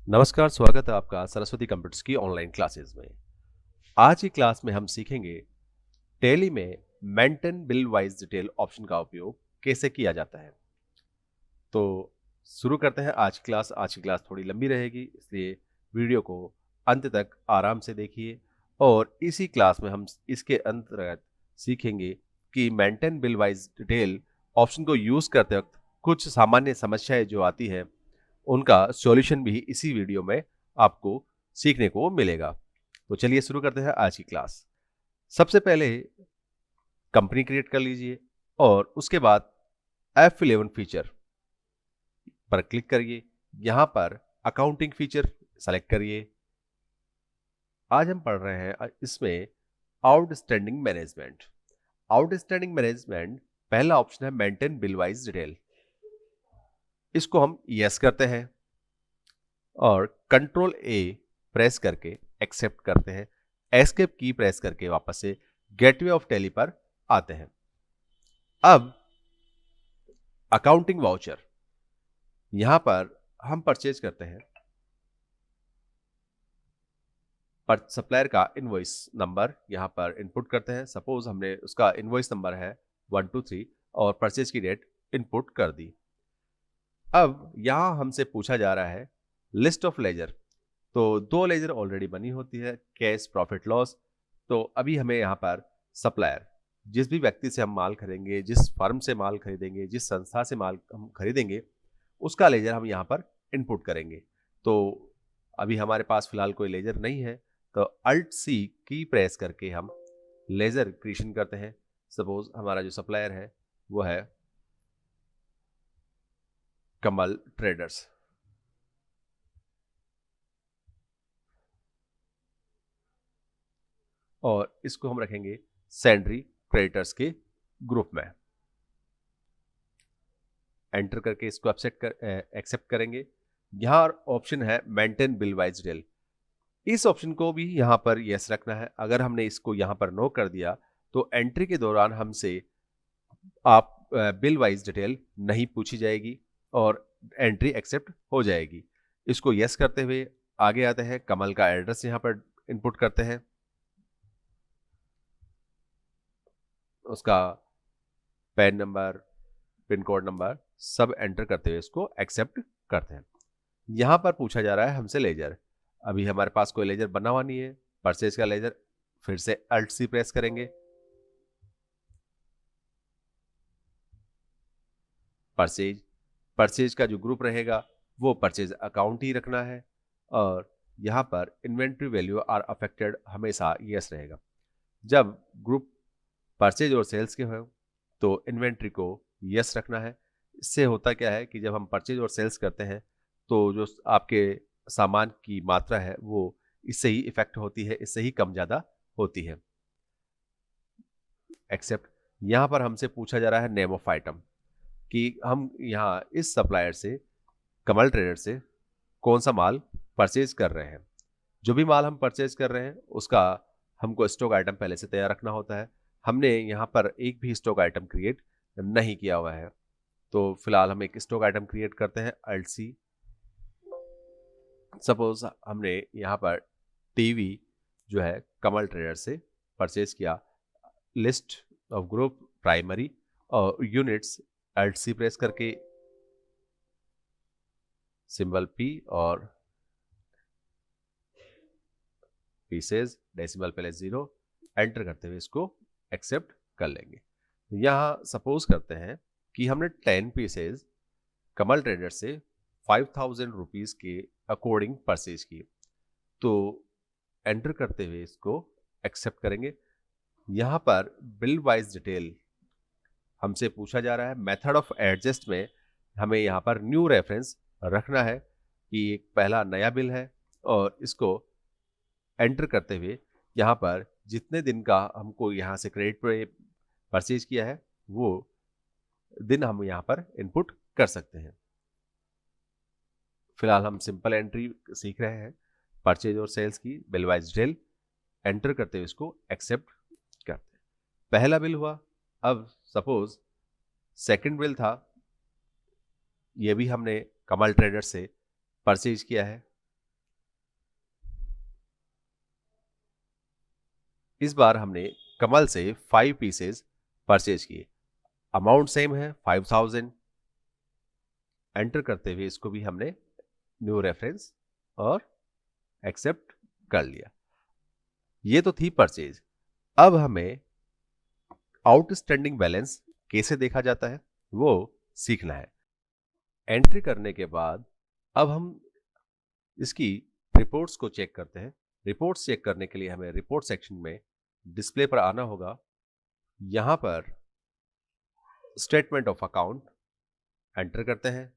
नमस्कार, स्वागत है आपका सरस्वती कंप्यूटर्स की ऑनलाइन क्लासेस में। आज की क्लास में हम सीखेंगे टैली में maintain bill wise detail option का उपयोग कैसे किया जाता है। तो शुरू करते हैं आज की क्लास। आज की क्लास थोड़ी लंबी रहेगी, इसलिए वीडियो को अंत तक आराम से देखिए। और इसी क्लास में हम इसके अंतर्गत सीखेंगे कि maintain bill wise detail option को यूज़ करते वक्त कुछ सामान्य समस्याएं जो आती है उनका सॉल्यूशन भी इसी वीडियो में आपको सीखने को मिलेगा। तो चलिए शुरू करते हैं आज की क्लास। सबसे पहले कंपनी क्रिएट कर लीजिए और उसके बाद F11 फीचर पर क्लिक करिए। यहाँ पर अकाउंटिंग फीचर सेलेक्ट करिए। आज हम पढ़ रहे हैं इसमें आउटस्टैंडिंग मैनेजमेंट। आउटस्टैंडिंग मैनेजमेंट पहला ऑप्शन है मेंटेन बिल वाइज डिटेल। इसको हम यस करते हैं और कंट्रोल ए प्रेस करके एक्सेप्ट करते हैं। एस्केप की प्रेस करके वापस से गेटवे ऑफ टैली पर आते हैं। अब अकाउंटिंग वाउचर, यहां पर हम परचेज करते हैं। पर सप्लायर का इनवॉइस नंबर यहां पर इनपुट करते हैं। सपोज हमने उसका इनवॉइस नंबर है 123 और परचेज की डेट इनपुट कर दी। अब यहां हमसे पूछा जा रहा है लिस्ट ऑफ लेजर। तो दो लेजर ऑलरेडी बनी होती है, कैश प्रॉफिट लॉस। तो अभी हमें यहाँ पर सप्लायर, जिस भी व्यक्ति से हम माल खरीदेंगे, जिस फर्म से माल खरीदेंगे, जिस संस्था से माल हम खरीदेंगे, उसका लेजर हम यहाँ पर इनपुट करेंगे। तो अभी हमारे पास फिलहाल कोई लेजर नहीं है, तो अल्ट सी की प्रेस करके हम लेजर क्रिएशन करते हैं। सपोज हमारा जो सप्लायर है वो है कमल ट्रेडर्स। और इसको हम रखेंगे सैंड्री क्रेडिटर्स के ग्रुप में। एंटर करके इसको एक्सेप्ट करेंगे। यहाँ ऑप्शन है मेंटेन बिल वाइज डिटेल। इस ऑप्शन को भी यहाँ पर यस रखना है। अगर हमने इसको यहाँ पर नो कर दिया तो एंट्री के दौरान हमसे आप बिल वाइज डिटेल नहीं पूछी जाएगी और एंट्री एक्सेप्ट हो जाएगी। इसको यस करते हुए आगे आते हैं। कमल का एड्रेस यहाँ पर इनपुट करते हैं, उसका pan number, pin code number सब एंटर करते हुए इसको एक्सेप्ट करते हैं। यहां पर पूछा जा रहा है हमसे लेजर। अभी हमारे पास कोई लेजर बना हुआ नहीं है। परचेज का लेजर फिर से अल्ट सी प्रेस करेंगे। परचेज परचेज का जो ग्रुप रहेगा वो परचेज अकाउंट ही रखना है। और यहां पर इन्वेंट्री वैल्यू आर अफेक्टेड हमेशा यस रहेगा। जब ग्रुप परचेज और सेल्स के हो तो इन्वेंट्री को यस रखना है। इससे होता क्या है कि जब हम परचेज और सेल्स करते हैं तो जो आपके सामान की मात्रा है वो इससे ही इफेक्ट होती है, इससे ही कम ज़्यादा होती है। एक्सेप्ट। यहाँ पर हमसे पूछा जा रहा है नेम ऑफ आइटम, कि हम यहाँ इस सप्लायर से, कमल ट्रेडर से कौन सा माल परचेज कर रहे हैं। जो भी माल हम परचेज कर रहे हैं उसका हमको स्टॉक आइटम पहले से तैयार रखना होता है। हमने यहाँ पर एक भी स्टॉक आइटम क्रिएट नहीं किया हुआ है। तो फिलहाल हम एक स्टॉक आइटम क्रिएट करते हैं अल्ट सी। सपोज हमने यहाँ पर टीवी जो है कमल ट्रेडर से परचेज किया। लिस्ट ऑफ ग्रुप प्राइमरी और यूनिट्स अल्ट सी प्रेस करके सिंबल पी और पीसेज डेसिमल पहले 0 एंटर करते हुए इसको एक्सेप्ट कर लेंगे। यहाँ सपोज करते हैं कि हमने 10 पीसेज कमल ट्रेडर से 5000 रुपीज़ के अकॉर्डिंग परचेज किए। तो एंटर करते हुए इसको एक्सेप्ट करेंगे। यहाँ पर बिल वाइज डिटेल हमसे पूछा जा रहा है। मेथड ऑफ एडजस्ट में हमें यहाँ पर न्यू रेफरेंस रखना है कि एक पहला नया बिल है और इसको एंटर करते हुए यहाँ पर जितने दिन का हमको यहाँ से क्रेडिट पे परचेज किया है वो दिन हम यहाँ पर इनपुट कर सकते हैं। फिलहाल हम सिंपल एंट्री सीख रहे हैं परचेज और सेल्स की। बिल वाइज डिटेल एंटर करते हुए इसको एक्सेप्ट करते हैं। पहला बिल हुआ। अब सपोज सेकंड बिल था, ये भी हमने कमल ट्रेडर से परचेज किया है। इस बार हमने कमल से 5 पीसेज परचेज किए, अमाउंट सेम है 5000। एंटर करते हुए इसको भी हमने न्यू रेफरेंस और एक्सेप्ट कर लिया। ये तो थी परचेज। अब हमें आउटस्टैंडिंग बैलेंस कैसे देखा जाता है वो सीखना है। एंट्री करने के बाद अब हम इसकी रिपोर्ट्स को चेक करते हैं। रिपोर्ट्स चेक करने के लिए हमें रिपोर्ट सेक्शन में डिस्प्ले पर आना होगा। यहां पर स्टेटमेंट ऑफ अकाउंट एंटर करते हैं।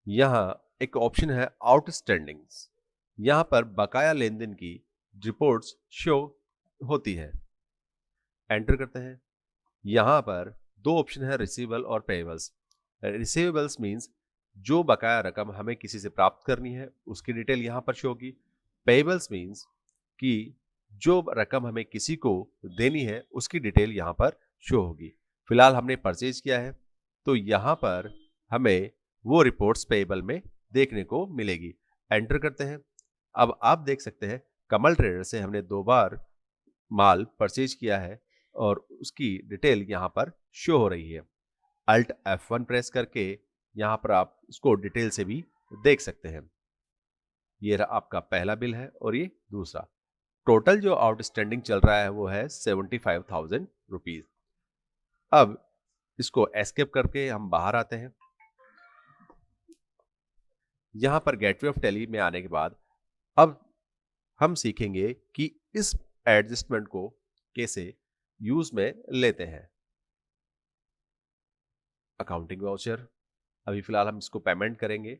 यहां एक ऑप्शन है आउटस्टैंडिंग्स, यहां पर बकाया लेन देन की रिपोर्ट्स शो होती है। एंटर करते हैं। यहां पर दो ऑप्शन है, रिसीवेबल और पेएबल्स। रिसीवेबल्स मींस जो बकाया रकम हमें किसी से प्राप्त करनी है उसकी डिटेल यहां पर शो होगी। पेएबल्स मींस कि जो रकम हमें किसी को देनी है उसकी डिटेल यहां पर शो होगी। फिलहाल हमने परचेज किया है तो यहां पर हमें वो रिपोर्ट्स पेएबल में देखने को मिलेगी। एंटर करते हैं। अब आप देख सकते हैं कमल ट्रेडर से हमने 2 बार माल परचेज किया है और उसकी डिटेल यहां पर शो हो रही है। अल्ट F1 प्रेस करके यहां पर आप इसको डिटेल से भी देख सकते हैं। ये रहा आपका पहला बिल है और ये दूसरा। टोटल जो आउटस्टैंडिंग चल रहा है वो है 75,000 रुपीज। अब इसको एस्केप करके हम बाहर आते हैं। यहां पर गेटवे ऑफ टैली में आने के बाद अब हम सीखेंगे कि इस एडजस्टमेंट को कैसे यूज में लेते हैं। अकाउंटिंग वाउचर, अभी फिलहाल हम इसको पेमेंट करेंगे।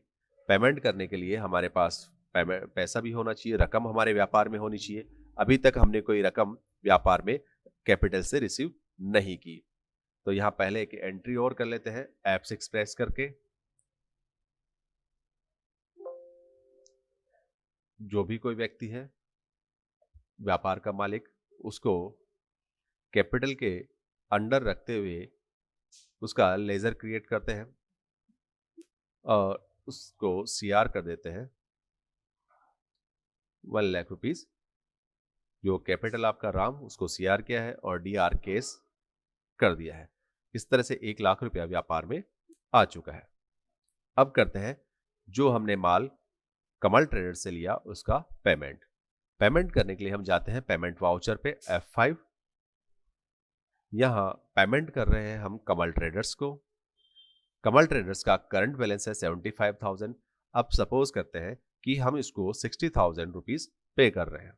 पेमेंट करने के लिए हमारे पास पैसा भी होना चाहिए, रकम हमारे व्यापार में होनी चाहिए। अभी तक हमने कोई रकम व्यापार में कैपिटल से रिसीव नहीं की, तो यहां पहले एक एंट्री और कर लेते हैं F6 एक्सप्रेस करके। जो भी कोई व्यक्ति है व्यापार का मालिक, उसको कैपिटल के अंडर रखते हुए उसका लेजर क्रिएट करते हैं और उसको CR कर देते हैं 1 लाख रुपीज। जो कैपिटल आपका राम उसको CR किया है और DR केस कर दिया है। इस तरह से 1 लाख रुपया व्यापार में आ चुका है। अब करते हैं जो हमने माल कमल ट्रेडर से लिया उसका पेमेंट। पेमेंट करने के लिए हम जाते हैं पेमेंट वाउचर पे F5। यहां पेमेंट कर रहे हैं हम कमल ट्रेडर्स को। कमल ट्रेडर्स का करंट बैलेंस है 75,000। अब सपोज करते हैं कि हम इसको 60,000 रुपीज पे कर रहे हैं,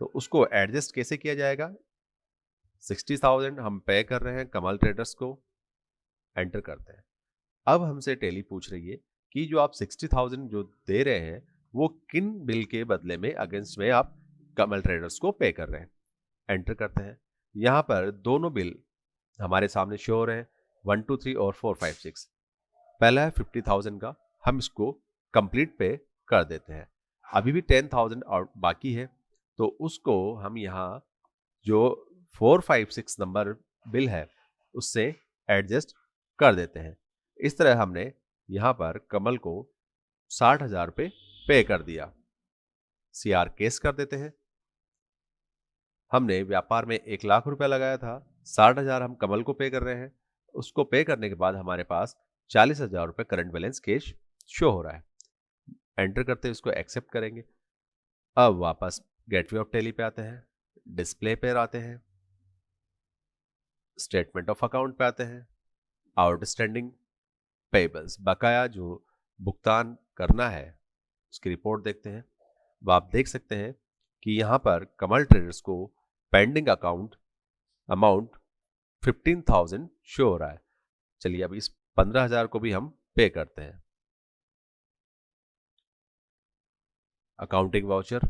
तो उसको एडजस्ट कैसे किया जाएगा। 60,000 हम पे कर रहे हैं कमल ट्रेडर्स को। एंटर करते हैं। अब हमसे टैली पूछ रही है कि जो आप 60,000 जो दे रहे हैं वो किन बिल के बदले में अगेंस्ट में आप कमल ट्रेडर्स को पे कर रहे हैं। एंटर करते हैं। यहां पर दोनों बिल हमारे सामने शो हो रहे हैं, 1 2 3 और 4 5 6। पहला है 50,000 का, हम इसको कंप्लीट पे कर देते हैं। अभी भी 10,000 और बाकी है, तो उसको हम यहाँ जो 4 5 6 नंबर बिल है उससे एडजस्ट कर देते हैं। इस तरह हमने यहाँ पर कमल को 60,000 रुपये पे कर दिया। CR केस कर देते हैं। हमने व्यापार में 1 लाख रुपया लगाया था, 60,000 हम कमल को पे कर रहे हैं। उसको पे करने के बाद हमारे पास 40,000 रुपये करंट बैलेंस कैश शो हो रहा है। एंटर करते हुए इसको एक्सेप्ट करेंगे। अब वापस गेटवे ऑफ टैली पे आते हैं, डिस्प्ले पे आते हैं, स्टेटमेंट ऑफ अकाउंट पे आते हैं, आउटस्टैंडिंग पेबल्स बकाया जो भुगतान करना है उसकी रिपोर्ट देखते हैं। अब आप देख सकते हैं कि यहाँ पर कमल ट्रेडर्स को पेंडिंग अकाउंट अमाउंट 15,000 शो हो रहा है। चलिए अब इस 15,000 को भी हम पे करते हैं। अकाउंटिंग वाउचर,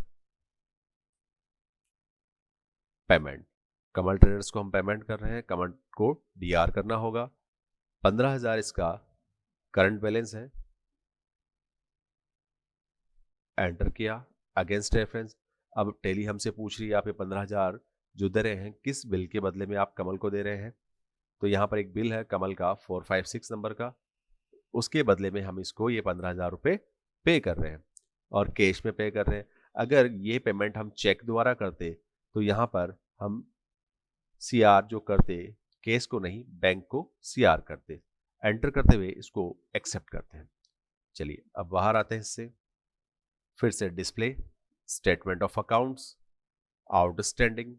पेमेंट, कमल ट्रेडर्स को हम पेमेंट कर रहे हैं, कमल को DR करना होगा। 15,000 इसका करंट बैलेंस है। एंटर किया, अगेंस्ट रेफरेंस। अब टैली हमसे पूछ रही है आप ये 15,000 जो दे रहे हैं किस बिल के बदले में आप कमल को दे रहे हैं। तो यहाँ पर एक बिल है कमल का 456 नंबर का, उसके बदले में हम इसको ये 15,000 रुपये पे कर रहे हैं और कैश में पे कर रहे हैं। अगर ये पेमेंट हम चेक द्वारा करते तो यहाँ पर हम CR जो करते, केस को नहीं बैंक को CR करते, एंटर करते हुए इसको एक्सेप्ट करते हैं। चलिए अब बाहर आते हैं इससे, फिर से display, statement of accounts, outstanding,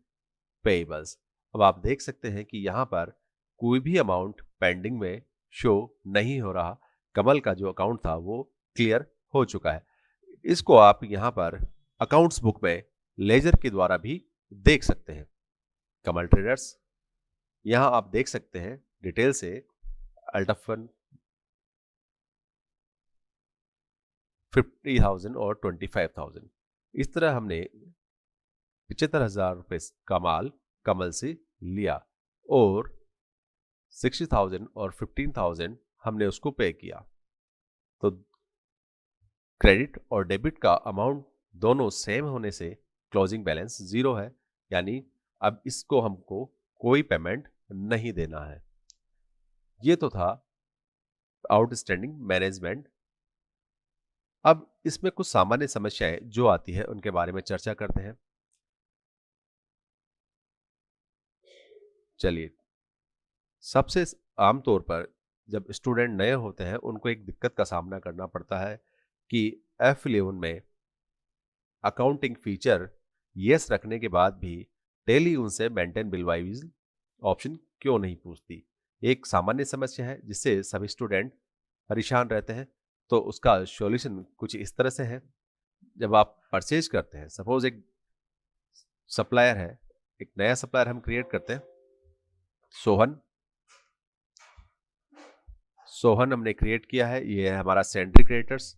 payables. अब आप देख सकते हैं कि यहाँ पर कोई भी अमाउंट पेंडिंग में शो नहीं हो रहा। कमल का जो अकाउंट था वो क्लियर हो चुका है। इसको आप यहाँ पर अकाउंट्स बुक में लेजर के द्वारा भी देख सकते हैं। कमल ट्रेडर्स, यहाँ आप देख सकते हैं डिटेल से अल्टफन 50,000 और 25,000, इस तरह हमने 75,000 रुपये का माल कमल से लिया और 60,000 और 15,000 हमने उसको पे किया। तो क्रेडिट और डेबिट का अमाउंट दोनों सेम होने से क्लोजिंग बैलेंस 0 है, यानी अब इसको हमको कोई पेमेंट नहीं देना है। ये तो था आउटस्टैंडिंग मैनेजमेंट। अब इसमें कुछ सामान्य समस्याएं जो आती है उनके बारे में चर्चा करते हैं। चलिए, सबसे आमतौर पर जब स्टूडेंट नए होते हैं उनको एक दिक्कत का सामना करना पड़ता है कि F11 में अकाउंटिंग फीचर यस रखने के बाद भी टैली उनसे मेंटेन बिल वाइज ऑप्शन क्यों नहीं पूछती। एक सामान्य समस्या है जिससे सभी स्टूडेंट परेशान रहते हैं। तो उसका सॉल्यूशन कुछ इस तरह से है। जब आप परचेज करते हैं, सपोज एक सप्लायर है, एक नया सप्लायर हम क्रिएट करते हैं, सोहन। सोहन हमने क्रिएट किया है, ये है हमारा सेंट्री क्रिएटर्स।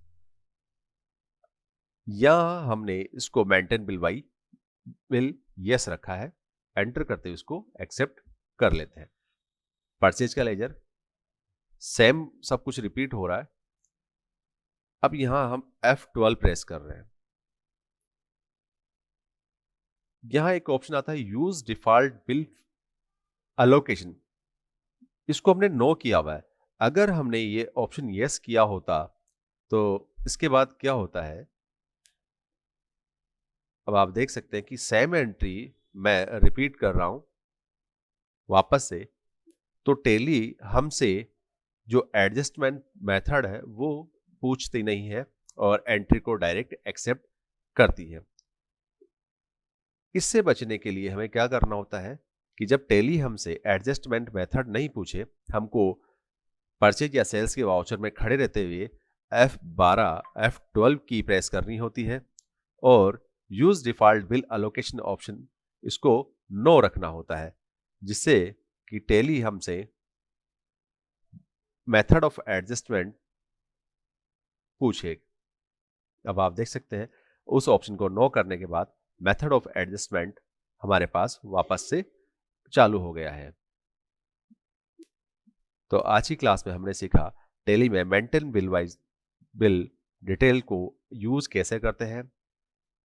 यहां हमने इसको मेंटेन बिल यस रखा है, एंटर करते हुए इसको एक्सेप्ट कर लेते हैं। परचेज का लेजर सेम सब कुछ रिपीट हो रहा है। अब यहां हम F12 प्रेस कर रहे हैं। यहां एक ऑप्शन आता है यूज डिफॉल्ट बिल अलोकेशन, इसको हमने नो किया हुआ है। अगर हमने ये ऑप्शन यस किया होता तो इसके बाद क्या होता है, अब आप देख सकते हैं कि सेम एंट्री मैं रिपीट कर रहा हूं वापस से, तो टैली हमसे जो एडजस्टमेंट मेथड है वो पूछती नहीं है और एंट्री को डायरेक्ट एक्सेप्ट करती है। इससे बचने के लिए हमें क्या करना होता है कि जब टैली हमसे एडजस्टमेंट मेथड नहीं पूछे, हमको परचेज या सेल्स के वाउचर में खड़े रहते हुए F12 F12 की प्रेस करनी होती है और use default bill allocation option इसको नो रखना होता है, जिससे कि टैली हमसे मेथड ऑफ एडजस्टमेंट पूछे। अब आप देख सकते हैं उस ऑप्शन को नो करने के बाद मेथड ऑफ एडजस्टमेंट हमारे पास वापस से चालू हो गया है। तो आज की क्लास में हमने सीखा टैली में मेंटेन बिल डिटेल को यूज कैसे करते हैं।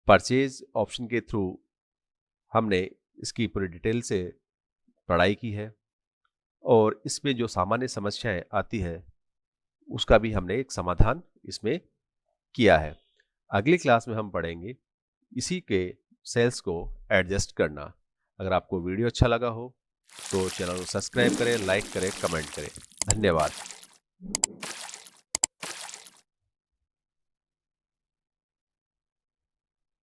परचेज ऑप्शन के थ्रू हमने इसकी पूरी डिटेल से पढ़ाई की है और इसमें जो सामान्य समस्याएं आती है उसका भी हमने एक समाधान इसमें किया है। अगली क्लास में हम पढ़ेंगे इसी के सेल्स को एडजस्ट करना। अगर आपको वीडियो अच्छा लगा हो तो चैनल को सब्सक्राइब करें, लाइक करें, कमेंट करें। धन्यवाद।